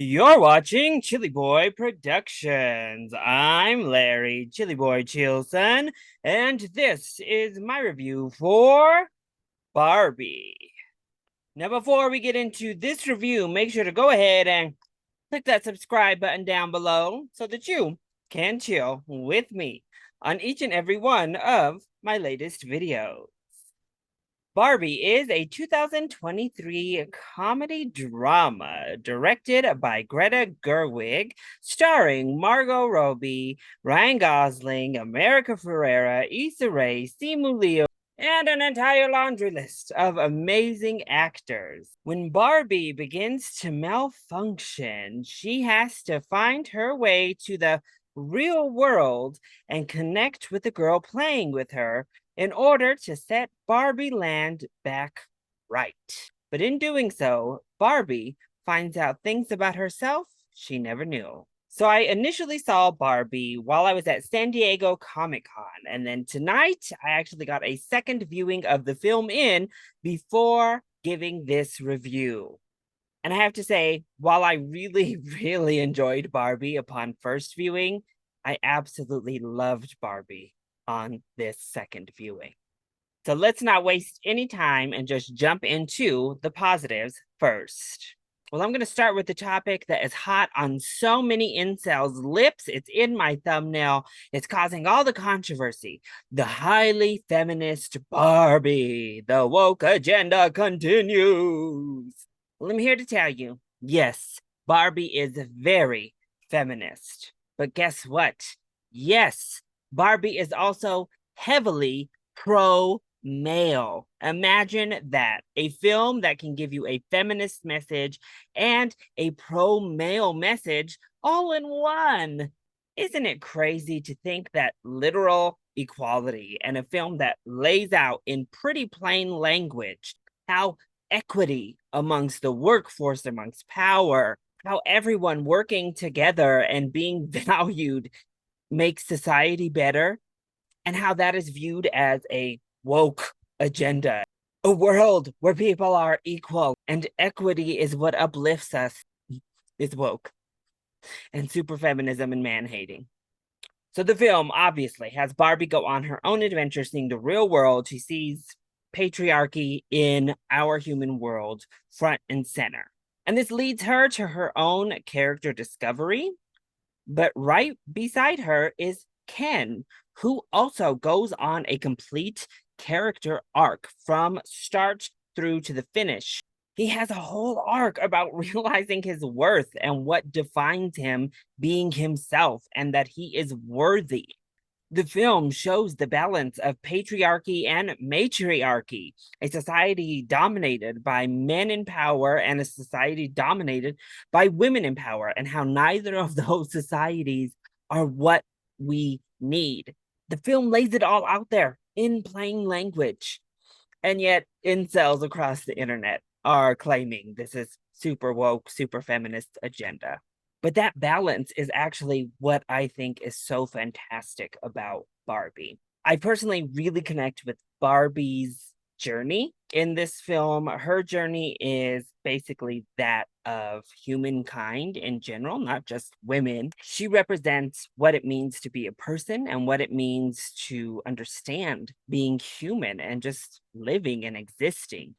You're watching ChillyBoy Productions. I'm Larry, ChillyBoy Chilson, and this is my review for Barbie. Now, before we get into this review, make sure to go ahead and click that subscribe button down below so that you can chill with me on each and every one of my latest videos. Barbie is a 2023 comedy drama directed by Greta Gerwig, starring Margot Robbie, Ryan Gosling, America Ferrera, Issa Rae, Simu Liu, and an entire laundry list of amazing actors. When Barbie begins to malfunction, she has to find her way to the real world and connect with the girl playing with her in order to set Barbie Land back right. But in doing so, Barbie finds out things about herself she never knew. So I initially saw Barbie while I was at San Diego Comic-Con, and then tonight I actually got a second viewing of the film in before giving this review. And I have to say, while I really, really enjoyed Barbie upon first viewing, I absolutely loved Barbie on this second viewing. So let's not waste any time and just jump into the positives first. Well, I'm going to start with the topic that is hot on so many incels' lips. It's in my thumbnail. It's causing all the controversy. The highly feminist Barbie. The woke agenda continues. Well, I'm here to tell you, yes, Barbie is very feminist. But guess what? Yes, Barbie is also heavily pro-male. Imagine that. A film that can give you a feminist message and a pro-male message all in one. Isn't it crazy to think that literal equality and a film that lays out in pretty plain language how equity amongst the workforce, amongst power, how everyone working together and being valued makes society better, and how that is viewed as a woke agenda. A world where people are equal and equity is what uplifts us is woke and super feminism and man hating. So the film obviously has Barbie go on her own adventure, seeing the real world. She sees patriarchy in our human world front and center. And this leads her to her own character discovery. But right beside her is Ken, who also goes on a complete character arc from start through to the finish. He has a whole arc about realizing his worth and what defines him being himself and that he is worthy. The film shows the balance of patriarchy and matriarchy, a society dominated by men in power and a society dominated by women in power, and how neither of those societies are what we need. The film lays it all out there in plain language. And yet, incels across the internet are claiming this is super woke, super feminist agenda. But that balance is actually what I think is so fantastic about Barbie. I personally really connect with Barbie's journey in this film. Her journey is basically that of humankind in general, not just women. She represents what it means to be a person and what it means to understand being human and just living and existing.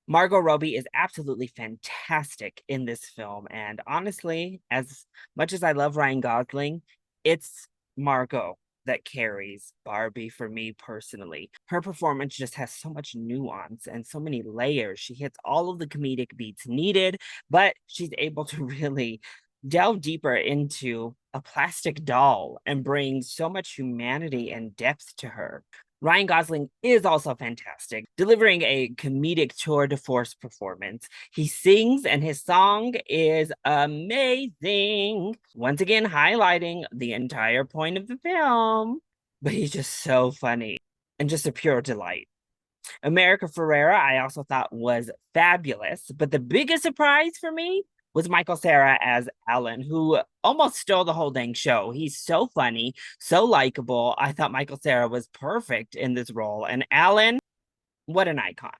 Margot Robbie is absolutely fantastic in this film. And honestly, as much as I love Ryan Gosling, it's Margot that carries Barbie for me personally. Her performance just has so much nuance and so many layers. She hits all of the comedic beats needed, but she's able to really delve deeper into a plastic doll and bring so much humanity and depth to her. Ryan Gosling is also fantastic, delivering a comedic tour de force performance. He sings and his song is amazing. Once again, highlighting the entire point of the film. But he's just so funny and just a pure delight. America Ferrera, I also thought was fabulous. But the biggest surprise for me was Michael Cera as Alan, who almost stole the whole dang show. He's so funny, so likable. I thought Michael Cera was perfect in this role. And Alan, what an icon.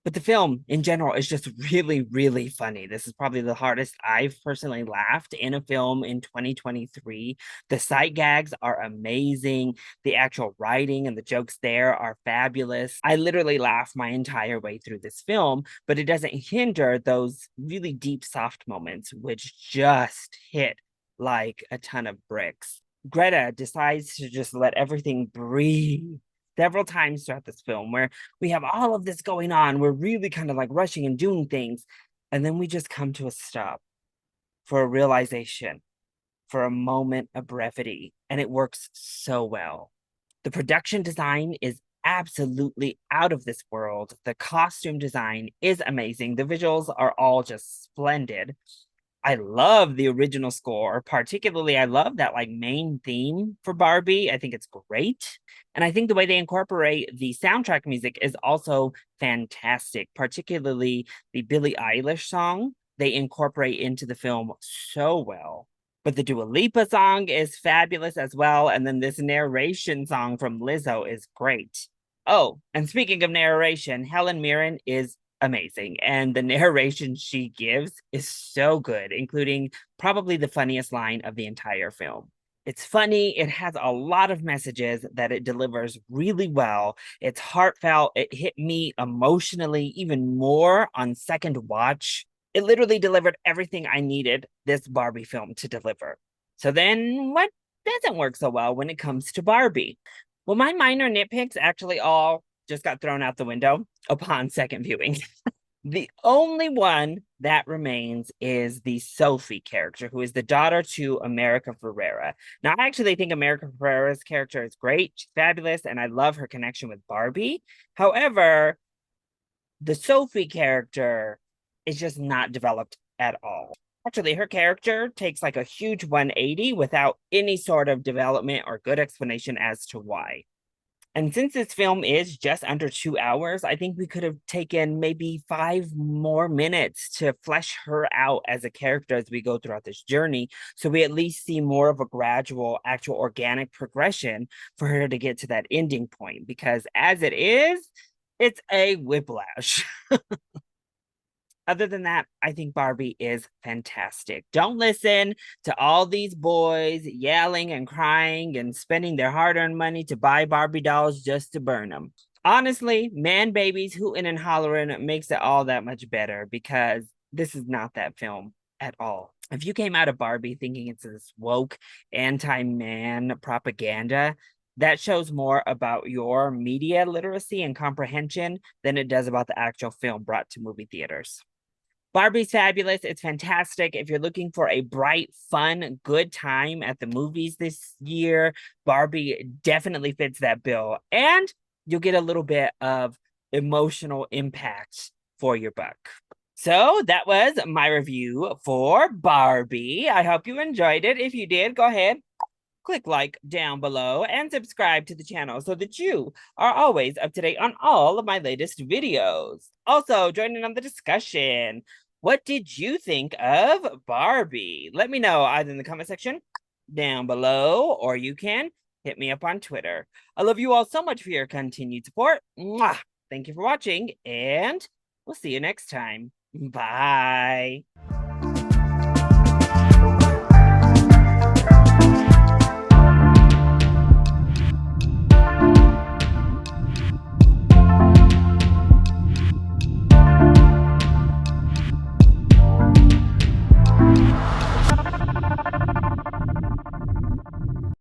But the film in general is just really, really funny. This is probably the hardest I've personally laughed in a film in 2023. The sight gags are amazing. The actual writing and the jokes there are fabulous. I literally laughed my entire way through this film, but it doesn't hinder those really deep, soft moments, which just hit like a ton of bricks. Greta decides to just let everything breathe several times throughout this film where we have all of this going on. We're really kind of like rushing and doing things. And then we just come to a stop for a realization, for a moment of brevity. And it works so well. The production design is absolutely out of this world. The costume design is amazing. The visuals are all just splendid. I love the original score. Particularly, I love that like main theme for Barbie. I think it's great. And I think the way they incorporate the soundtrack music is also fantastic, particularly the Billie Eilish song. They incorporate into the film so well. But the Dua Lipa song is fabulous as well. And then this narration song from Lizzo is great. Oh, and speaking of narration, Helen Mirren is amazing. And the narration she gives is so good, including probably the funniest line of the entire film. It's funny. It has a lot of messages that it delivers really well. It's heartfelt. It hit me emotionally even more on second watch. It literally delivered everything I needed this Barbie film to deliver. So then what doesn't work so well when it comes to Barbie? Well, my minor nitpicks actually all just got thrown out the window upon second viewing. The only one that remains is the Sophie character, who is the daughter to America Ferrera. Now, I actually think America Ferrera's character is great. She's fabulous, and I love her connection with Barbie. However, the Sophie character is just not developed at all. Actually, her character takes like a huge 180 without any sort of development or good explanation as to why. And since this film is just under 2 hours, I think we could have taken maybe 5 more minutes to flesh her out as a character as we go throughout this journey. So we at least see more of a gradual, actual organic progression for her to get to that ending point. Because as it is, it's a whiplash. Other than that, I think Barbie is fantastic. Don't listen to all these boys yelling and crying and spending their hard earned money to buy Barbie dolls just to burn them. Honestly, man babies hooting and hollering makes it all that much better because this is not that film at all. If you came out of Barbie thinking it's this woke anti man propaganda, that shows more about your media literacy and comprehension than it does about the actual film brought to movie theaters. Barbie's fabulous. It's fantastic. If you're looking for a bright, fun, good time at the movies this year, Barbie definitely fits that bill. And you'll get a little bit of emotional impact for your buck. So that was my review for Barbie. I hope you enjoyed it. If you did, go ahead, click like down below and subscribe to the channel so that you are always up to date on all of my latest videos. Also, join in on the discussion. What did you think of Barbie? Let me know either in the comment section down below or you can hit me up on Twitter. I love you all so much for your continued support. Mwah! Thank you for watching and we'll see you next time. Bye.